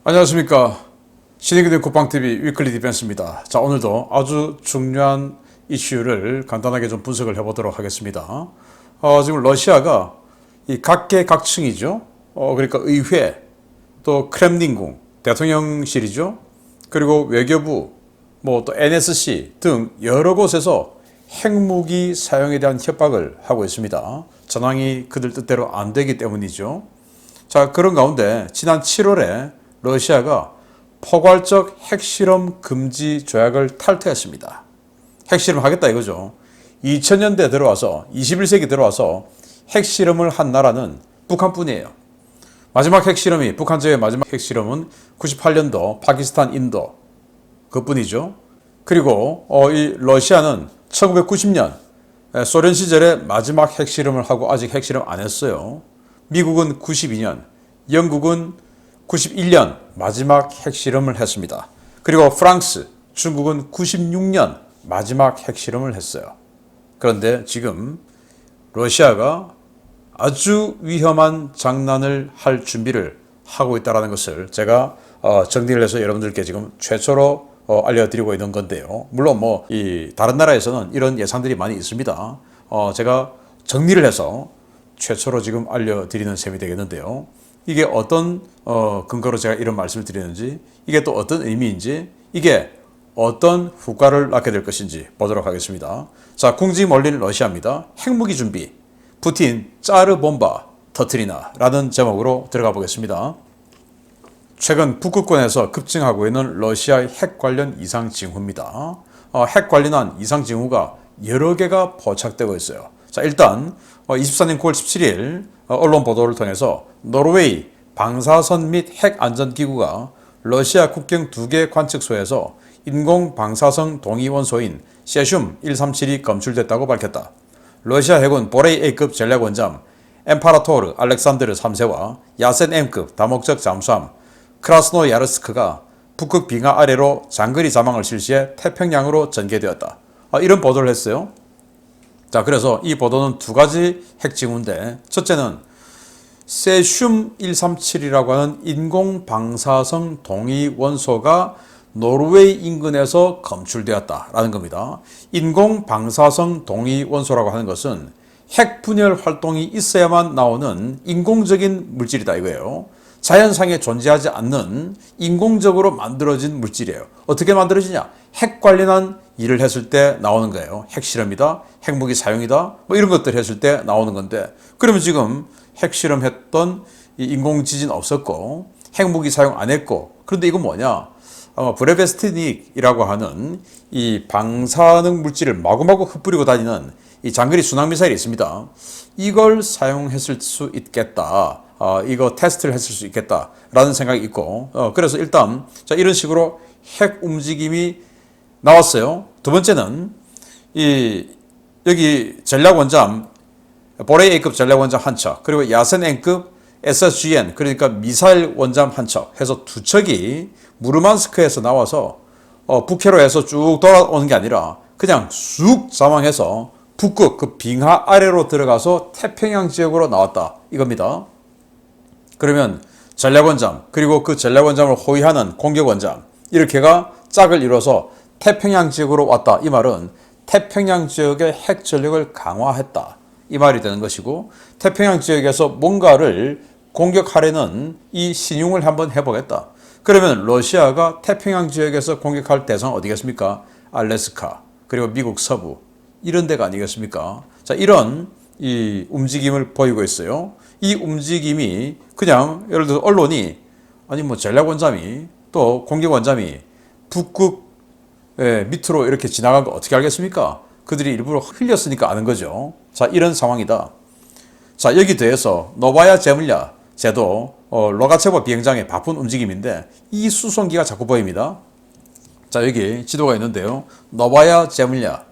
안녕하십니까. 신의균의 국방TV 위클리 디펜스입니다. 자, 오늘도 아주 중요한 이슈를 간단하게 좀 분석을 해보도록 하겠습니다. 지금 러시아가 이 각계각층이죠. 그러니까 의회, 또 크렘린궁, 대통령실이죠. 그리고 외교부, 뭐 또 NSC 등 여러 곳에서 핵무기 사용에 대한 협박을 하고 있습니다. 전황이 그들 뜻대로 안 되기 때문이죠. 자, 그런 가운데 지난 7월에 러시아가 포괄적 핵실험 금지 조약을 탈퇴했습니다. 핵실험 하겠다 이거죠. 2000년대 들어와서 21세기 들어와서 핵실험을 한 나라는 북한뿐이에요. 마지막 핵실험이 북한 제외 마지막 핵실험은 98년도 파키스탄, 인도 그뿐이죠. 그리고 이 러시아는 1990년 소련 시절에 마지막 핵실험을 하고 아직 핵실험 안 했어요. 미국은 92년, 영국은 91년 마지막 핵실험을 했습니다. 그리고 프랑스, 중국은 96년 마지막 핵실험을 했어요. 그런데 지금 러시아가 아주 위험한 장난을 할 준비를 하고 있다는 것을 제가 정리를 해서 여러분들께 지금 최초로 알려드리고 있는 건데요. 물론 뭐 이 다른 나라에서는 이런 예상들이 많이 있습니다. 제가 정리를 해서 최초로 지금 알려드리는 셈이 되겠는데요. 이게 어떤 근거로 제가 이런 말씀을 드리는지, 이게 또 어떤 의미인지, 이게 어떤 후과를 낳게 될 것인지 보도록 하겠습니다. 자, 궁지 몰린 러시아입니다. 핵무기 준비, 푸틴 짜르 bomba 터트리나 라는 제목으로 들어가 보겠습니다. 최근 북극권에서 급증하고 있는 러시아의 핵 관련 이상 징후입니다. 핵 관련한 이상 징후가 여러 개가 포착되고 있어요. 자, 일단 24년 9월 17일 언론 보도를 통해서 노르웨이 방사선 및 핵안전기구가 러시아 국경 2개 관측소에서 인공 방사성 동위 원소인 세슘 137이 검출됐다고 밝혔다. 러시아 해군 보레이 A급 전략 원잠 엠파라토르 알렉산드르 3세와 야센 M급 다목적 잠수함 크라스노야르스크가 북극 빙하 아래로 장거리 자망을 실시해 태평양으로 전개되었다. 이런 보도를 했어요. 자, 그래서 이 보도는 두 가지 핵징후인데, 첫째는 세슘 137이라고 하는 인공 방사성 동위 원소가 노르웨이 인근에서 검출되었다라는 겁니다. 인공 방사성 동위 원소라고 하는 것은 핵 분열 활동이 있어야만 나오는 인공적인 물질이다 이거예요. 자연상에 존재하지 않는 인공적으로 만들어진 물질이에요. 어떻게 만들어지냐? 핵 관련한 일을 했을 때 나오는 거예요. 핵실험이다, 핵무기 사용이다, 뭐 이런 것들 했을 때 나오는 건데, 그러면 지금 핵실험했던 이 인공지진 없었고 핵무기 사용 안 했고, 그런데 이건 뭐냐? 아마 브레베스트닉이라고 하는 이 방사능 물질을 마구마구 흩뿌리고 다니는 이 장거리 순항미사일이 있습니다. 이걸 사용했을 수 있겠다. 이거 테스트를 했을 수 있겠다라는 생각이 있고, 그래서 일단 자, 이런 식으로 핵 움직임이 나왔어요. 두 번째는 여기 전략원잠 보레이 A급 전략원잠 한 척, 그리고 야센 N급 SSGN 그러니까 미사일 원잠 한 척 해서 두 척이 무르만스크에서 나와서 북해로해서 쭉 돌아오는 게 아니라 그냥 쑥 자망해서 북극 그 빙하 아래로 들어가서 태평양 지역으로 나왔다 이겁니다. 그러면 전략원잠 그리고 그 전략원잠을 호위하는 공격원잠 이렇게가 짝을 이뤄서 태평양 지역으로 왔다. 이 말은 태평양 지역의 핵 전력을 강화했다. 이 말이 되는 것이고, 태평양 지역에서 뭔가를 공격하려는 이 신용을 한번 해보겠다. 그러면 러시아가 태평양 지역에서 공격할 대상은 어디겠습니까? 알래스카, 그리고 미국 서부 이런 데가 아니겠습니까? 자, 이런 이 움직임을 보이고 있어요. 이 움직임이 그냥 예를 들어 언론이 아니 뭐 전략원잠이 또 공격원잠이 북극 밑으로 이렇게 지나간 거 어떻게 알겠습니까? 그들이 일부러 흘렸으니까 아는 거죠. 자, 이런 상황이다. 자, 여기 대해서 노바야 제물랴 제도 로가체보 비행장의 바쁜 움직임인데 이 수송기가 자꾸 보입니다. 자, 여기 지도가 있는데요. 노바야 제물랴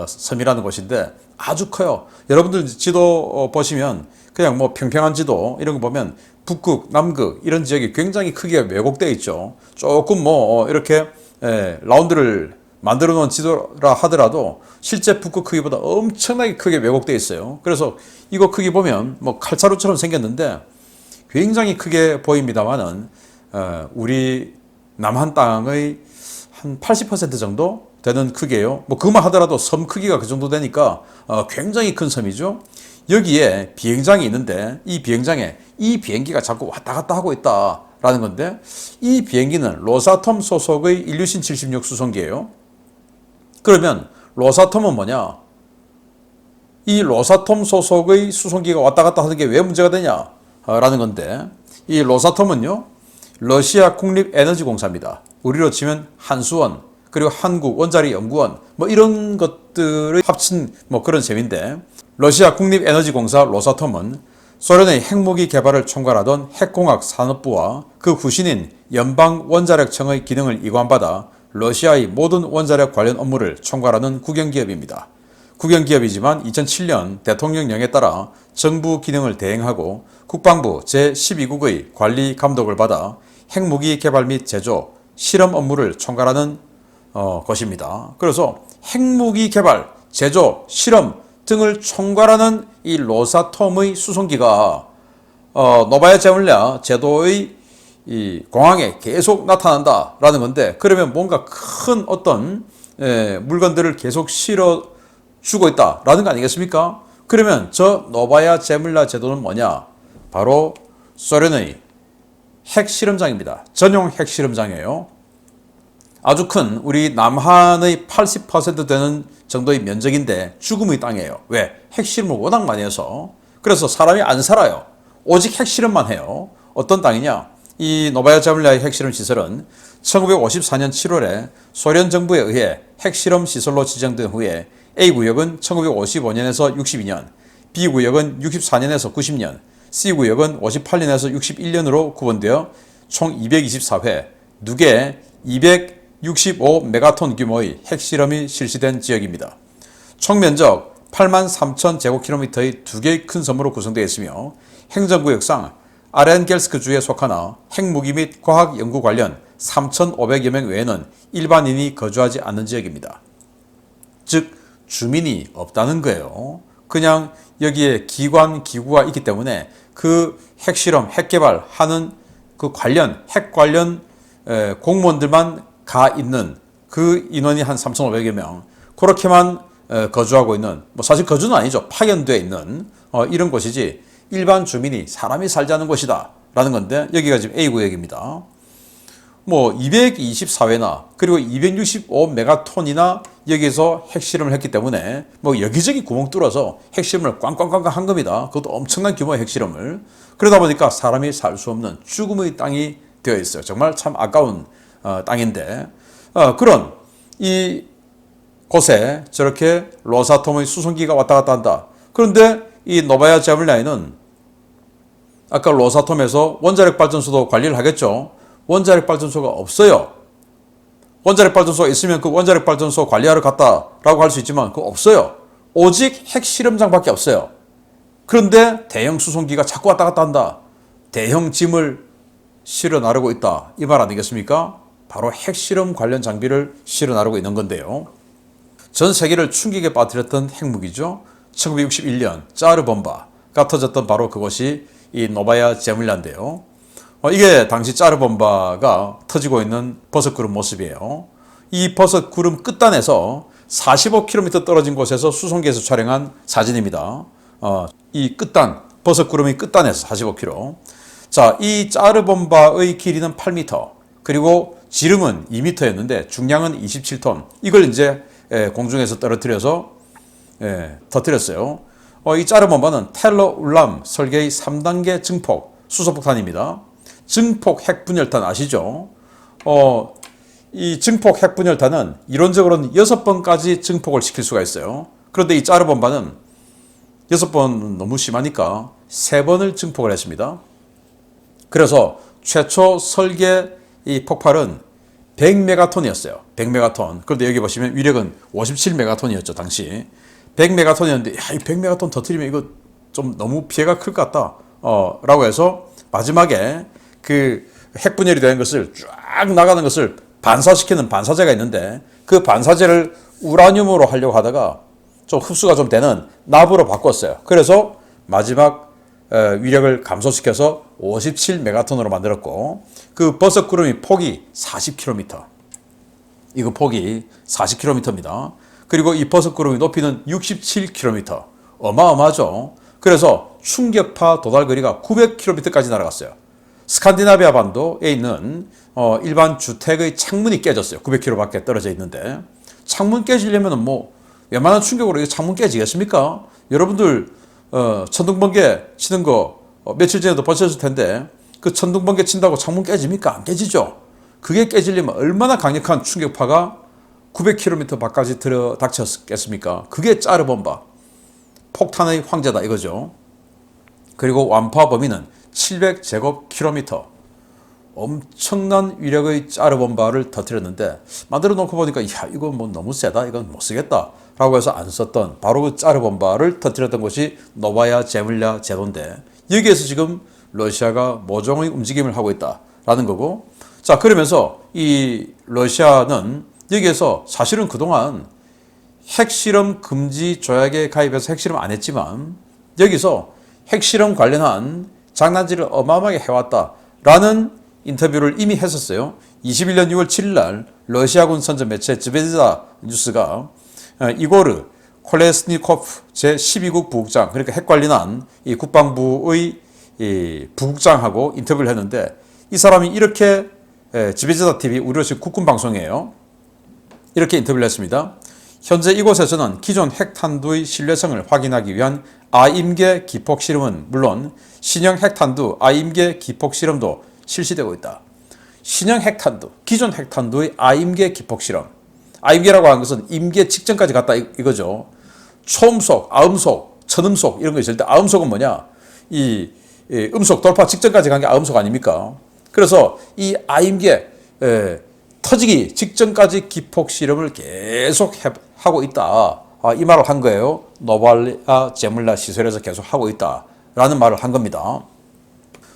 섬이라는 곳인데 아주 커요. 여러분들 지도 보시면 그냥 뭐 평평한 지도 이런 거 보면 북극, 남극 이런 지역이 굉장히 크게 왜곡되어 있죠. 조금 뭐 이렇게 라운드를 만들어 놓은 지도라 하더라도 실제 북극 크기보다 엄청나게 크게 왜곡되어 있어요. 그래서 이거 크기 보면 뭐 칼자루처럼 생겼는데 굉장히 크게 보입니다만은 우리 남한 땅의 한 80% 정도 되는 크기예요. 뭐 그만 하더라도 섬 크기가 그 정도 되니까 굉장히 큰 섬이죠. 여기에 비행장이 있는데 이 비행장에 이 비행기가 자꾸 왔다 갔다 하고 있다라는 건데, 이 비행기는 로사톰 소속의 일류신 76 수송기예요. 그러면 로사톰은 뭐냐? 이 로사톰 소속의 수송기가 왔다 갔다 하는 게 왜 문제가 되냐라는 건데, 이 로사톰은요, 러시아 국립에너지공사입니다. 우리로 치면 한수원, 그리고 한국원자력연구원, 뭐 이런 것들을 합친 뭐 그런 셈인데, 러시아 국립에너지공사 로사톰은 소련의 핵무기 개발을 총괄하던 핵공학 산업부와 그 후신인 연방원자력청의 기능을 이관받아 러시아의 모든 원자력 관련 업무를 총괄하는 국영기업입니다. 국영기업이지만 2007년 대통령령에 따라 정부 기능을 대행하고 국방부 제12국의 관리 감독을 받아 핵무기 개발 및 제조, 실험 업무를 총괄하는 것입니다. 그래서 핵무기 개발, 제조, 실험 등을 총괄하는 이 로사톰의 수송기가 노바야 제물랴 제도의 이 공항에 계속 나타난다라는 건데, 그러면 뭔가 큰 어떤 물건들을 계속 실어 주고 있다라는 거 아니겠습니까? 그러면 저 노바야 제물랴 제도는 뭐냐? 바로 소련의 핵실험장입니다. 전용 핵실험장이에요. 아주 큰 우리 남한의 80% 되는 정도의 면적인데 죽음의 땅이에요. 왜? 핵실험을 워낙 많이 해서. 그래서 사람이 안 살아요. 오직 핵실험만 해요. 어떤 땅이냐? 이 노바야 제물랴의 핵실험 시설은 1954년 7월에 소련 정부에 의해 핵실험 시설로 지정된 후에 A구역은 1955년에서 62년, B구역은 64년에서 90년, C구역은 58년에서 61년으로 구분되어 총 224회, 누계 265메가톤 규모의 핵실험이 실시된 지역입니다. 총 면적 8만 3천 제곱킬로미터의 두 개의 큰 섬으로 구성되어 있으며 행정구역상 아렌겔스크주에 속하나 핵무기 및 과학연구 관련 3,500여 명 외에는 일반인이 거주하지 않는 지역입니다. 즉 주민이 없다는 거예요. 그냥 여기에 기관, 기구가 있기 때문에 그 핵실험, 핵개발하는 그 관련, 핵 관련 공무원들만 가 있는 그 인원이 한 3,500여 명, 그렇게만 거주하고 있는, 뭐 사실 거주는 아니죠. 파견되어 있는 이런 곳이지 일반 주민이 사람이 살지 않는 곳이다 라는 건데, 여기가 지금 A구역입니다. 뭐 224회나 그리고 265메가톤이나 여기서 핵실험을 했기 때문에 뭐 여기저기 구멍 뚫어서 핵실험을 꽝꽝꽝꽝 한 겁니다. 그것도 엄청난 규모의 핵실험을. 그러다 보니까 사람이 살 수 없는 죽음의 땅이 되어 있어요. 정말 참 아까운 땅인데, 그런 이 곳에 저렇게 로사톰의 수송기가 왔다 갔다 한다. 그런데 이 노바야 제물랴에는 아까 로사톰에서 원자력 발전소도 관리를 하겠죠. 원자력 발전소가 없어요. 원자력 발전소가 있으면 그 원자력 발전소 관리하러 갔다라고 할 수 있지만 그거 없어요. 오직 핵실험장밖에 없어요. 그런데 대형 수송기가 자꾸 왔다 갔다 한다. 대형 짐을 실어 나르고 있다. 이 말 아니겠습니까? 바로 핵실험 관련 장비를 실어 나르고 있는 건데요. 전 세계를 충격에 빠뜨렸던 핵무기죠. 1961년 짜르본바가 터졌던 바로 그것이 이 노바야 제물랴인데요. 이게 당시 짜르본바가 터지고 있는 버섯구름 모습이에요. 이 버섯구름 끝단에서 45km 떨어진 곳에서 수송기에서 촬영한 사진입니다. 이 끝단, 버섯구름의 끝단에서 45km. 자, 이 짜르본바의 길이는 8m, 그리고 지름은 2m였는데 중량은 27톤. 이걸 이제 공중에서 떨어뜨려서 터뜨렸어요. 이 짜르본바는 텔러 울람 설계의 3단계 증폭 수소폭탄입니다. 증폭 핵분열탄 아시죠? 이 증폭 핵분열탄은 이론적으로는 6번까지 증폭을 시킬 수가 있어요. 그런데 이 짜르본바는 6번 너무 심하니까 3번을 증폭을 했습니다. 그래서 최초 설계 이 폭발은 100메가톤이었어요. 100메가톤. 그런데 여기 보시면 위력은 57메가톤이었죠, 당시. 100메가톤이었는데, 야, 이 100메가톤 터뜨리면 이거 좀 너무 피해가 클 것 같다. 라고 해서 마지막에 그 핵분열이 되는 것을 쫙 나가는 것을 반사시키는 반사제가 있는데, 그 반사제를 우라늄으로 하려고 하다가 좀 흡수가 좀 되는 납으로 바꿨어요. 그래서 마지막 위력을 감소시켜서 57메가톤으로 만들었고 그 버섯 구름이 폭이 40km. 이거 폭이 40km입니다. 그리고 이 버섯 구름이 높이는 67km. 어마어마하죠. 그래서 충격파 도달 거리가 900km까지 날아갔어요. 스칸디나비아 반도에 있는 일반 주택의 창문이 깨졌어요. 900km 밖에 떨어져 있는데 창문 깨지려면 뭐 웬만한 충격으로 창문 깨지겠습니까? 여러분들 천둥번개 치는 거 며칠 전에도 보셨을 텐데 그 천둥번개 친다고 창문 깨집니까? 안 깨지죠. 그게 깨지려면 얼마나 강력한 충격파가 900km 밖까지 들어 닥쳤겠습니까? 그게 짜르본바 폭탄의 황제다 이거죠. 그리고 완파 범위는 700제곱킬로미터. 엄청난 위력의 짜르본바를 터뜨렸는데 만들어 놓고 보니까 야 이거 뭐 너무 세다 이건 못 쓰겠다 라고 해서 안 썼던 바로 그 짜르본바를 터뜨렸던 것이 노바야 제물랴 제도인데 여기에서 지금 러시아가 모종의 움직임을 하고 있다라는 거고 자 그러면서 이 러시아는 여기에서 사실은 그동안 핵실험 금지 조약에 가입해서 핵실험 안 했지만 여기서 핵실험 관련한 장난질을 어마어마하게 해왔다라는 인터뷰를 이미 했었어요. 21년 6월 7일 날 러시아군 선전 매체 즈베즈다 뉴스가 이고르 콜레스니코프 제12국 부국장 그러니까 핵 관련한 이 국방부의 이 부국장하고 인터뷰를 했는데 이 사람이 이렇게 즈베즈다 TV 우리 러시아 국군 방송이에요. 이렇게 인터뷰를 했습니다. 현재 이곳에서는 기존 핵탄두의 신뢰성을 확인하기 위한 아임계 기폭 실험은 물론 신형 핵탄두 아임계 기폭 실험도 실시되고 있다. 신형 핵탄두, 기존 핵탄두의 아임계 기폭 실험. 아임계라고 하는 것은 임계 직전까지 갔다 이거죠. 초음속, 아음속, 천음속 이런 거 있을 때 아음속은 뭐냐? 이 음속 돌파 직전까지 간 게 아음속 아닙니까? 그래서 이 아임계 터지기 직전까지 기폭 실험을 계속 하고 있다. 이 말을 한 거예요. 노발야 제물랴 시설에서 계속 하고 있다라는 말을 한 겁니다.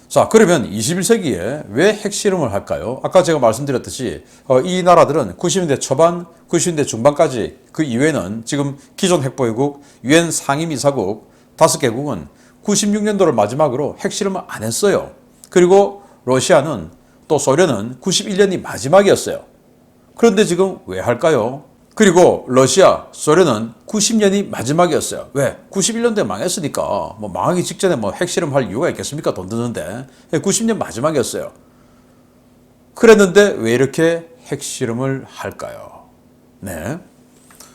자, 그러면 21세기에 왜 핵실험을 할까요? 아까 제가 말씀드렸듯이 이 나라들은 90년대 초반, 90년대 중반까지 그 이외에는 지금 기존 핵보유국, 유엔 상임이사국 5개국은 96년도를 마지막으로 핵실험을 안 했어요. 그리고 러시아는 또 소련은 91년이 마지막이었어요. 그런데 지금 왜 할까요? 그리고 러시아, 소련은 90년이 마지막이었어요. 왜? 91년도에 망했으니까 뭐 망하기 직전에 뭐 핵실험 할 이유가 있겠습니까? 돈 드는데 90년 마지막이었어요. 그랬는데 왜 이렇게 핵실험을 할까요? 네.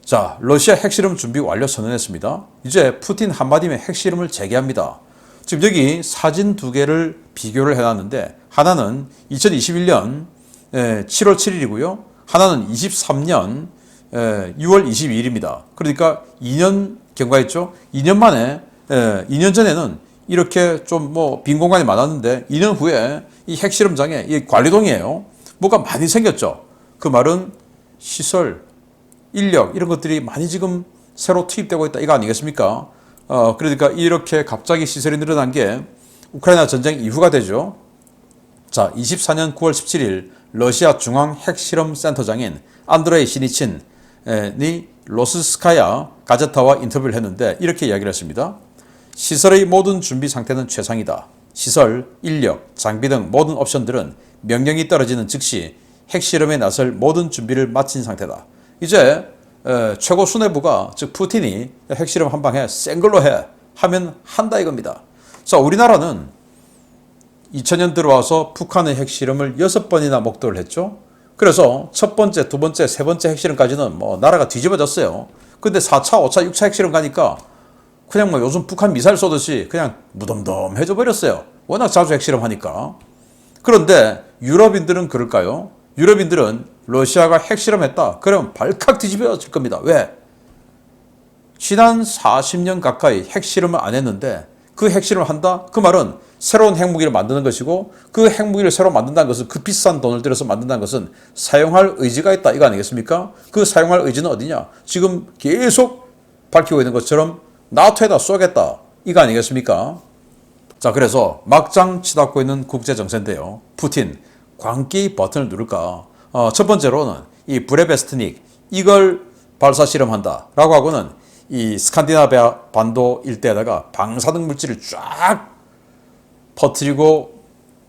자, 러시아 핵실험 준비 완료 선언했습니다. 이제 푸틴 한마디면 핵실험을 재개합니다. 지금 여기 사진 두 개를 비교를 해놨는데 하나는 2021년 7월 7일이고요. 하나는 23년 6월 22일입니다. 그러니까 2년 경과했죠. 2년 만에 2년 전에는 이렇게 좀 뭐 빈 공간이 많았는데 2년 후에 이 핵실험장에 이 관리동이에요. 뭐가 많이 생겼죠. 그 말은 시설, 인력 이런 것들이 많이 지금 새로 투입되고 있다 이거 아니겠습니까? 그러니까 이렇게 갑자기 시설이 늘어난 게 우크라이나 전쟁 이후가 되죠. 자, 24년 9월 17일 러시아 중앙 핵실험센터장인 안드레이 시니친이 로스스카야 가제타와 인터뷰를 했는데 이렇게 이야기를 했습니다. 시설의 모든 준비 상태는 최상이다. 시설, 인력, 장비 등 모든 옵션들은 명령이 떨어지는 즉시 핵실험에 나설 모든 준비를 마친 상태다. 이제 최고 수뇌부가 즉 푸틴이 핵실험 한 방에 센 걸로 해 하면 한다 이겁니다. 자, 우리나라는 2000년 들어와서 북한의 핵실험을 6번이나 목도를 했죠. 그래서 첫 번째, 두 번째, 세 번째 핵실험까지는 뭐 나라가 뒤집어졌어요. 근데 4차, 5차, 6차 핵실험 가니까 그냥 뭐 요즘 북한 미사일 쏘듯이 그냥 무덤덤해져 버렸어요. 워낙 자주 핵실험 하니까. 그런데 유럽인들은 그럴까요? 유럽인들은 러시아가 핵실험했다. 그럼 발칵 뒤집어질 겁니다. 왜? 지난 40년 가까이 핵실험을 안 했는데 그 핵실험을 한다? 그 말은 새로운 핵무기를 만드는 것이고 그 핵무기를 새로 만든다는 것은 그 비싼 돈을 들여서 만든다는 것은 사용할 의지가 있다 이거 아니겠습니까? 그 사용할 의지는 어디냐? 지금 계속 밝히고 있는 것처럼 나토에다 쏘겠다 이거 아니겠습니까? 자, 그래서 막장 치닫고 있는 국제정세인데요. 푸틴 광기 버튼을 누를까? 첫 번째로는 이 브레베스트닉 이걸 발사 실험한다 라고 하고는 이 스칸디나비아 반도 일대에다가 방사능 물질을 쫙 퍼뜨리고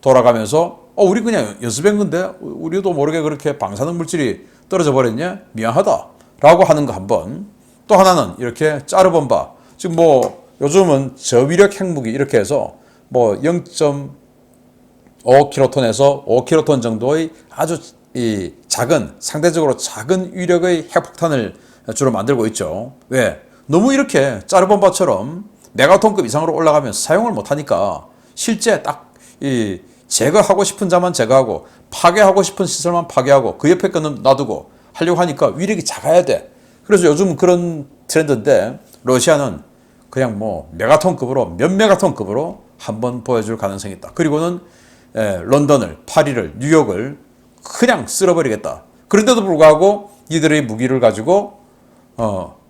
돌아가면서 우리 그냥 연습한 건데 우리도 모르게 그렇게 방사능 물질이 떨어져 버렸냐? 미안하다 라고 하는 거 한 번. 또 하나는 이렇게 짜르본바, 지금 뭐 요즘은 저위력 핵무기 이렇게 해서 뭐 0.5킬로톤에서 5킬로톤 정도의 아주 이 작은, 상대적으로 작은 위력의 핵폭탄을 주로 만들고 있죠. 왜? 너무 이렇게 짜르본바처럼 메가톤급 이상으로 올라가면 사용을 못하니까 실제 딱 이 제거하고 싶은 자만 제거하고 파괴하고 싶은 시설만 파괴하고 그 옆에 거는 놔두고 하려고 하니까 위력이 작아야 돼. 그래서 요즘 그런 트렌드인데 러시아는 그냥 뭐 메가톤급으로 몇 메가톤급으로 한번 보여줄 가능성이 있다. 그리고는 런던을, 파리를, 뉴욕을 그냥 쓸어버리겠다. 그런데도 불구하고 이들의 무기를 가지고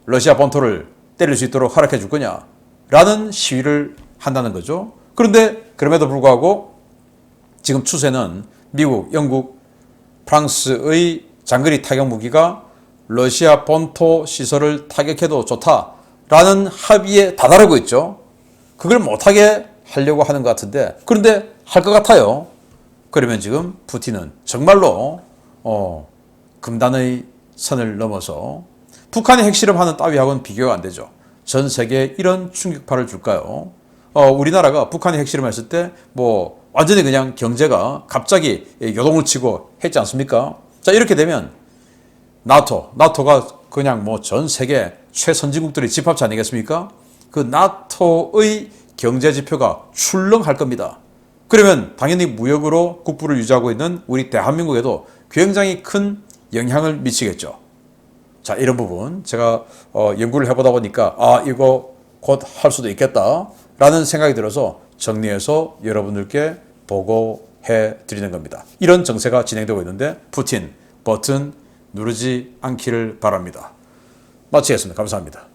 러시아 본토를 때릴 수 있도록 허락해 줄 거냐 라는 시위를 한다는 거죠. 그런데 그럼에도 불구하고 지금 추세는 미국, 영국, 프랑스의 장거리 타격 무기가 러시아 본토 시설을 타격해도 좋다라는 합의에 다다르고 있죠. 그걸 못하게 하려고 하는 것 같은데, 그런데 할 것 같아요. 그러면 지금 푸틴은 정말로 금단의 선을 넘어서 북한이 핵실험하는 따위하고는 비교가 안 되죠. 전 세계에 이런 충격파를 줄까요? 우리나라가 북한이 핵실험했을 때 뭐 완전히 그냥 경제가 갑자기 요동을 치고 했지 않습니까? 자, 이렇게 되면 나토가 그냥 뭐 전 세계 최선진국들의 집합체 아니겠습니까? 그 나토의 경제 지표가 출렁할 겁니다. 그러면 당연히 무역으로 국부를 유지하고 있는 우리 대한민국에도 굉장히 큰 영향을 미치겠죠. 자, 이런 부분 제가 연구를 해보다 보니까 이거 곧 할 수도 있겠다라는 생각이 들어서 정리해서 여러분들께 보고해 드리는 겁니다. 이런 정세가 진행되고 있는데 푸틴 버튼 누르지 않기를 바랍니다. 마치겠습니다. 감사합니다.